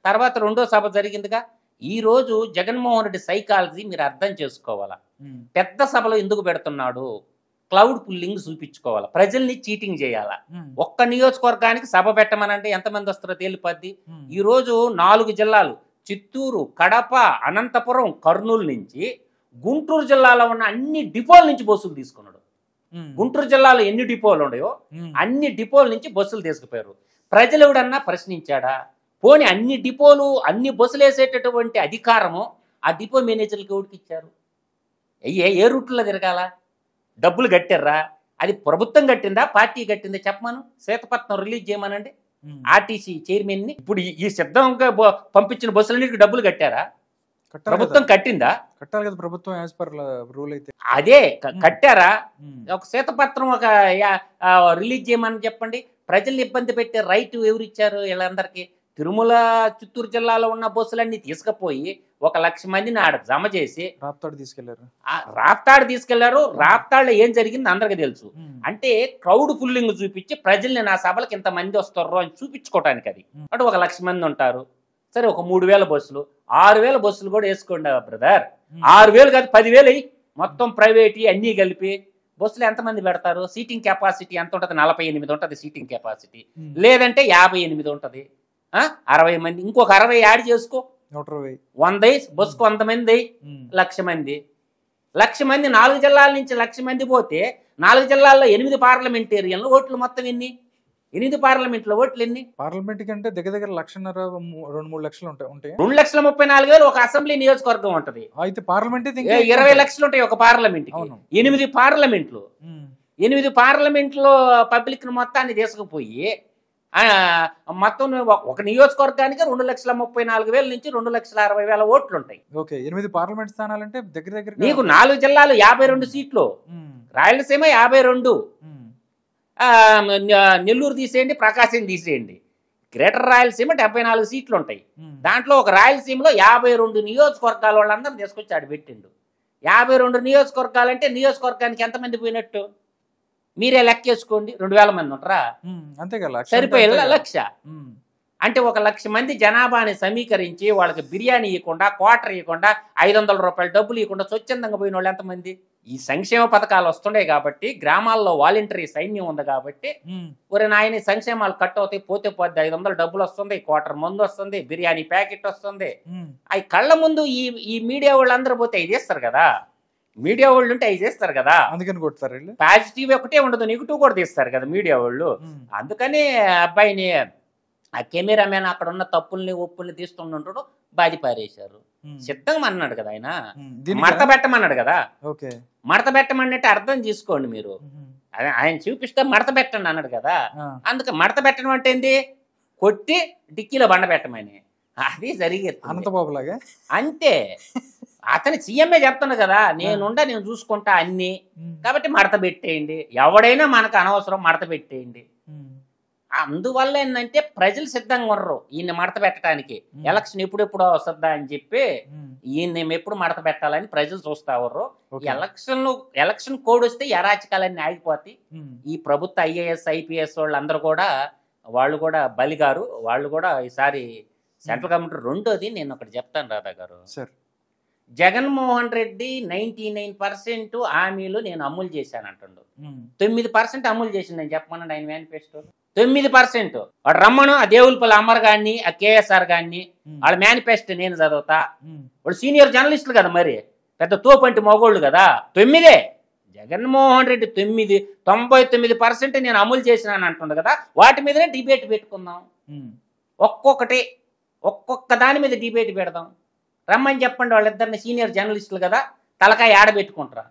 తర్వాత రెండో సభ జరిగిందిగా. ఈరోజు జగన్మోహన్ రెడ్డి సైకాలజీ మీరు అర్థం చేసుకోవాలా. పెద్ద సభలో ఎందుకు పెడుతున్నాడు? క్లౌడ్ పుల్లింగ్ చూపించుకోవాలా, ప్రజల్ని చీటింగ్ చేయాలా. ఒక్క నియోజకవర్గానికి సభ పెట్టమనంటే ఎంతమంది వస్తారో తేలిపోద్ది. ఈరోజు 4 జిల్లాలు చిత్తూరు, కడప, అనంతపురం, కర్నూలు నుంచి గుంటూరు జిల్లాలో ఉన్న అన్ని డిపోల నుంచి బస్సులు తీసుకున్నాడు. గుంటూరు జిల్లాలో ఎన్ని డిపోలు ఉన్నాయో అన్ని డిపోల నుంచి బస్సులు తీసుకుపోయారు. ప్రజలు ఎవడన్నా ప్రశ్నించాడా? పోనీ అన్ని డిపోలు అన్ని బస్సులు వేసేటటువంటి అధికారము ఆ డిపో మేనేజర్లకు ఎవరికి ఇచ్చారు? ఏ రూట్లో తిరగాల? డబ్బులు కట్టారా? అది ప్రభుత్వం కట్టిందా, పార్టీ కట్టిందా చెప్పమను. శ్వేతపత్రం రిలీజ్ చేయమనండి ఆర్టీసీ చైర్మన్ని. ఇప్పుడు ఈ సిద్ధంగా పంపించిన బస్సులన్నిటికీ డబ్బులు కట్టారా? ప్రభుత్వం కట్టిందా? కట్టాలి కదా ప్రభుత్వం, యాజ్ పర్ రూల్ అయితే. అదే కట్టారా? ఒక శ్వేతపత్రం ఒక రిలీజ్ చేయమని చెప్పండి. ప్రజల్ని ఇబ్బంది పెట్టే రైట్ ఎవరు ఇచ్చారు వీళ్ళందరికీ? తిరుమల చిత్తూరు జిల్లాలో ఉన్న బస్సులన్నీ తీసుకుపోయి 1,00,000 మందిని ఆడ జమ చేసి రాప్తాడు తీసుకెళ్లారు. రాప్తాడులో ఏం జరిగింది అందరికీ తెలుసు. అంటే క్రౌడ్ ఫుల్లింగ్ చూపించి ప్రజల్ని నా సభలకు ఇంతమంది వస్తారు అని చూపించుకోవటానికి. అది అంటే 1,00,000 మంది ఉంటారు. సరే, ఒక 3,000 బస్సులు, 6,000 బస్సులు కూడా వేసుకోండి బ్రదర్. 6,000 కాదు 10,000 అయ్యి మొత్తం ప్రైవేట్ అన్నీ కలిపి బస్సులు ఎంతమంది పెడతారు? సీటింగ్ కెపాసిటీ ఎంత ఉంటుంది? 48 ఉంటుంది సీటింగ్ కెపాసిటీ. లేదంటే 58 ఉంటుంది. 60 మంది, ఇంకొక 60 యాడ్ చేసుకో, 100. బస్సుకు 100 మంది, 1,00,000 మంది. 1,00,000 మంది 4 జిల్లాల నుంచి 1,00,000 మంది పోతే 4 జిల్లాల్లో 8 పార్లమెంటేరియన్లు ఓట్లు మొత్తం ఎన్ని? 8 పార్లమెంట్లో ఓట్లు ఎన్ని? పార్లమెంట్ కంటే దగ్గర 1,00,000 2-3 లక్షలు ఉంటాయి. 2,34,000 ఒక అసెంబ్లీ నియోజకవర్గం ఉంటది. అయితే పార్లమెంట్ 20 లక్షలు ఉంటాయి ఒక పార్లమెంట్. 8 పార్లమెంట్లు, 8 పార్లమెంట్లో పబ్లిక్ మొత్తాన్ని తీసుకుపోయి మొత్తం ఒక నియోజకవర్గానికి 2,34,000 నుంచి 2,60,000 ఓట్లు ఉంటాయి. 8 పార్లమెంట్ స్థానాలంటే దగ్గర నీకు 4 జిల్లాలు 52 సీట్లు, రాయలసీమ 52, నెల్లూరు తీసేయండి, ప్రకాశం తీసేయండి, గ్రేటర్ రాయలసీమ 74 సీట్లు ఉంటాయి. దాంట్లో ఒక రాయలసీమలో 52 నియోజకవర్గాల వాళ్ళందరూ తీసుకొచ్చి ఆడ పెట్టిండు. 52 నియోజకవర్గాలంటే నియోజకవర్గానికి ఎంతమంది పోయినట్టు మీరే లెక్కేసుకోండి. 2,000 మంది ఉంటారా? అంతే కదా, సరిపోయేలా 1,00,000. అంటే 1,00,000 మంది జనాభాని సమీకరించి వాళ్ళకి బిర్యానీ ఇవ్వకుండా, క్వార్టర్ ఇవ్వకుండా, 500 రూపాయలు డబ్బులు ఇవ్వకుండా స్వచ్ఛందంగా పోయిన వాళ్ళు ఎంతమంది? ఈ సంక్షేమ పథకాలు వస్తుండే కాబట్టి, గ్రామాల్లో వాలంటరీ సైన్యం ఉంది కాబట్టి, ఒరే నాయన సంక్షేమాలు కట్ అవుతాయి, పోతే 500 డబ్బులు వస్తుంది, క్వార్టర్ మందు వస్తుంది, బిర్యానీ ప్యాకెట్ వస్తుంది. అవి కళ్ళ ముందు ఈ మీడియా వాళ్ళందరూ పోతే అవి చేస్తారు కదా. మీడియా వాళ్ళు ఉంటే అవి చేస్తారు కదా, అందుకని కొడతారు. పాజిటివ్ ఒకటే ఉండదు, నెగిటివ్ కూడా తీస్తారు కదా మీడియా వాళ్ళు. అందుకని అబ్బాయిని ఆ కెమెరామెన్ అక్కడ ఉన్న తప్పుల్ని ఒప్పుల్ని తీస్తుంటాడు, బాధి పారేశారు. సిద్ధంగా అన్నాడు కదా ఆయన, మడత పెట్టమన్నాడు కదా. మడత పెట్టమన్నట్టు అర్థం చేసుకోండి మీరు. ఆయన చూపిస్తే మడత పెట్టండి అన్నాడు కదా. అందుకే మడత పెట్టడం అంటే ఏంది? కొట్టి డిక్కీలో బండ పెట్టమని. అది జరిగేది అనంతబాబులాగా అంతే. అతని సీఎంఏ చెప్తున్నాడు కదా, నేను చూసుకుంటా అన్ని, కాబట్టి మడత పెట్టేయండి. ఎవడైనా మనకు అనవసరం, మడత పెట్టేయండి. అందువల్ల ఏంటంటే ప్రజలు సిద్ధంగా ఉండరు ఈయన్ని మడత పెట్టడానికి. ఎలక్షన్ ఎప్పుడెప్పుడో వస్తుందా అని చెప్పి ఈయన ఎప్పుడు మడత పెట్టాలని ప్రజలు చూస్తా ఉర్రు. ఎలక్షన్ కోడ్ వస్తే అరాచకాలన్నీ ఆగిపోతాయి. ఈ ప్రభుత్వ IAS IPS వాళ్ళందరూ కూడా వాళ్ళు కూడా బలిగారు. వాళ్ళు కూడా ఈసారి సెంట్రల్ గవర్నమెంట్. రెండోది నేను ఒకటి చెప్తాను రాధా గారు, జగన్మోహన్ రెడ్డి 99% హామీలు నేను అమలు చేశాను అంటుండు. 9% అమలు చేసింది అని చెప్పమనండి ఆయన మేనిఫెస్టో. 9%. వాడు రమ్మను ఆ దేవులపల్లి అమర్ గారిని, ఆ KSR గారిని, వాళ్ళ మేనిఫెస్టో నేను చదువుతా. వాళ్ళు సీనియర్ జర్నలిస్టులు కదా, మరి పెద్ద తోపంటి మగోళ్ళు కదా. 9 జగన్మోహన్ రెడ్డి 99% నేను అమలు చేసినాను అంటుండు కదా. వాటి మీదనే డిబేట్ పెట్టుకుందాం. ఒక్కొక్క దాని మీద డిబేట్ పెడదాం. రమ్మని చెప్పండి వాళ్ళిద్దరిని, సీనియర్ జర్నలిస్టులు కదా, తలకాయ ఆడబెట్టుకుంటారా.